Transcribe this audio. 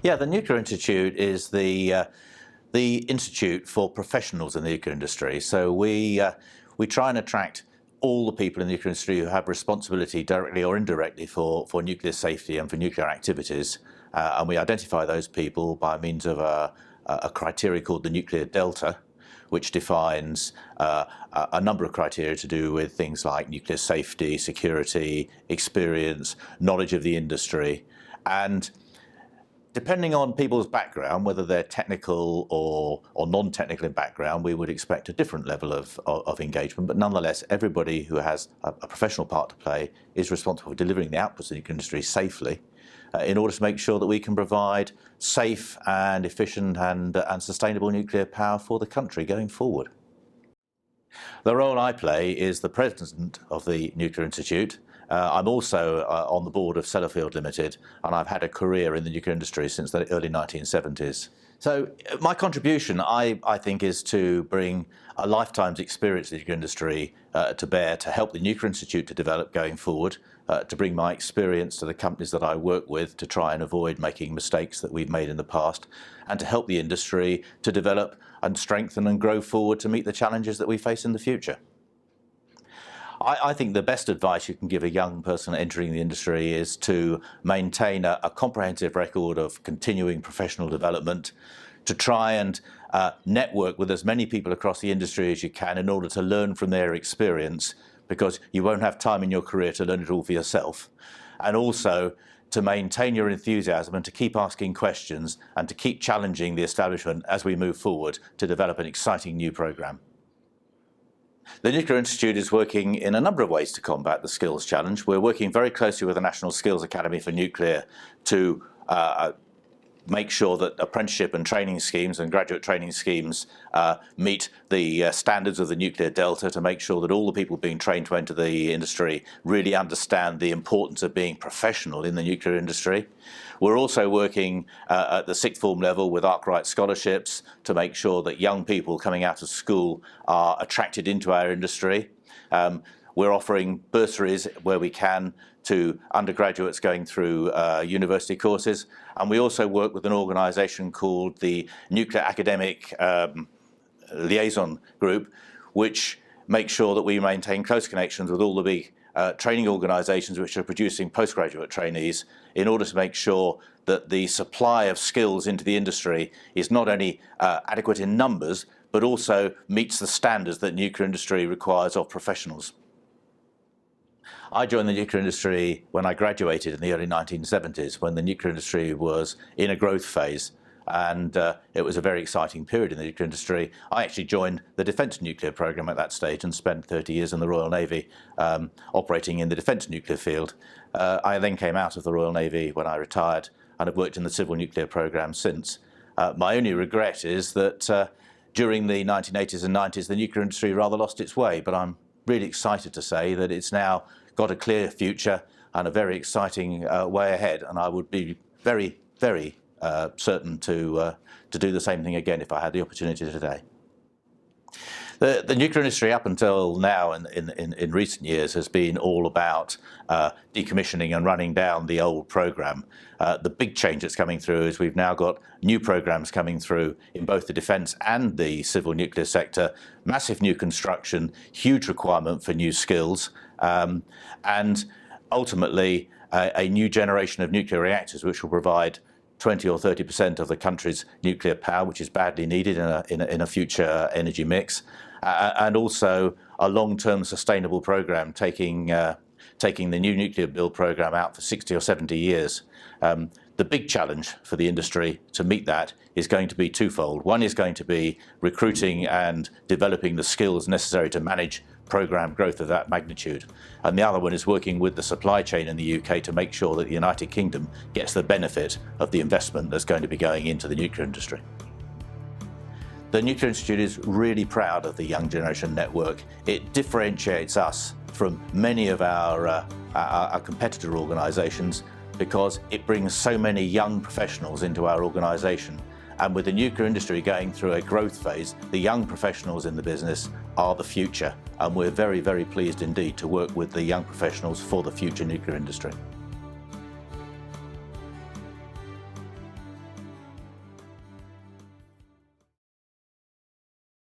Yeah, the Nuclear Institute is the institute for professionals in the nuclear industry. So we try and attract all the people in the nuclear industry who have responsibility directly or indirectly for nuclear safety and for nuclear activities. And we identify those people by means of a criteria called the Nuclear Delta, which defines a number of criteria to do with things like nuclear safety, security, experience, knowledge of the industry. And depending on people's background, whether they're technical or non-technical in background, we would expect a different level of engagement. But nonetheless, everybody who has a professional part to play is responsible for delivering the outputs of the nuclear industry safely in order to make sure that we can provide safe and efficient and sustainable nuclear power for the country going forward. The role I play is the president of the Nuclear Institute. I'm also on the board of Sellafield Limited, and I've had a career in the nuclear industry since the early 1970s. So my contribution, I think, is to bring a lifetime's experience in the nuclear industry to bear to help the Nuclear Institute to develop going forward, to bring my experience to the companies that I work with to try and avoid making mistakes that we've made in the past, and to help the industry to develop and strengthen and grow forward to meet the challenges that we face in the future. I think the best advice you can give a young person entering the industry is to maintain a comprehensive record of continuing professional development, to try and network with as many people across the industry as you can in order to learn from their experience, because you won't have time in your career to learn it all for yourself. And also to maintain your enthusiasm and to keep asking questions and to keep challenging the establishment as we move forward to develop an exciting new programme. The Nuclear Institute is working in a number of ways to combat the skills challenge. We're working very closely with the National Skills Academy for Nuclear to make sure that apprenticeship and training schemes and graduate training schemes meet the standards of the Nuclear Delta, to make sure that all the people being trained to enter the industry really understand the importance of being professional in the nuclear industry. We're also working at the sixth form level with Arkwright scholarships to make sure that young people coming out of school are attracted into our industry. We're offering bursaries where we can to undergraduates going through university courses, and we also work with an organisation called the Nuclear Academic Liaison Group, which makes sure that we maintain close connections with all the big training organisations which are producing postgraduate trainees, in order to make sure that the supply of skills into the industry is not only adequate in numbers, but also meets the standards that nuclear industry requires of professionals. I joined the nuclear industry when I graduated in the early 1970s, when the nuclear industry was in a growth phase, and it was a very exciting period in the nuclear industry. I actually joined the defence nuclear programme at that stage and spent 30 years in the Royal Navy operating in the defence nuclear field. I then came out of the Royal Navy when I retired and have worked in the civil nuclear programme since. My only regret is that during the 1980s and 90s the nuclear industry rather lost its way, but I'm really excited to say that it's now got a clear future and a very exciting way ahead, and I would be very, very certain to do the same thing again if I had the opportunity today. The nuclear industry up until now in recent years has been all about decommissioning and running down the old programme. The big change that's coming through is we've now got new programmes coming through in both the defence and the civil nuclear sector, massive new construction, huge requirement for new skills, and ultimately a new generation of nuclear reactors which will provide 20 or 30% of the country's nuclear power, which is badly needed in a future energy mix, and also a long-term sustainable programme taking the new nuclear build programme out for 60 or 70 years. The big challenge for the industry to meet that is going to be twofold. One is going to be recruiting and developing the skills necessary to manage programme growth of that magnitude, and the other one is working with the supply chain in the UK to make sure that the United Kingdom gets the benefit of the investment that's going to be going into the nuclear industry. The Nuclear Institute is really proud of the Young Generation Network. It differentiates us from many of our competitor organisations because it brings so many young professionals into our organisation. And with the nuclear industry going through a growth phase, the young professionals in the business are the future. And we're very, very pleased indeed to work with the young professionals for the future nuclear industry.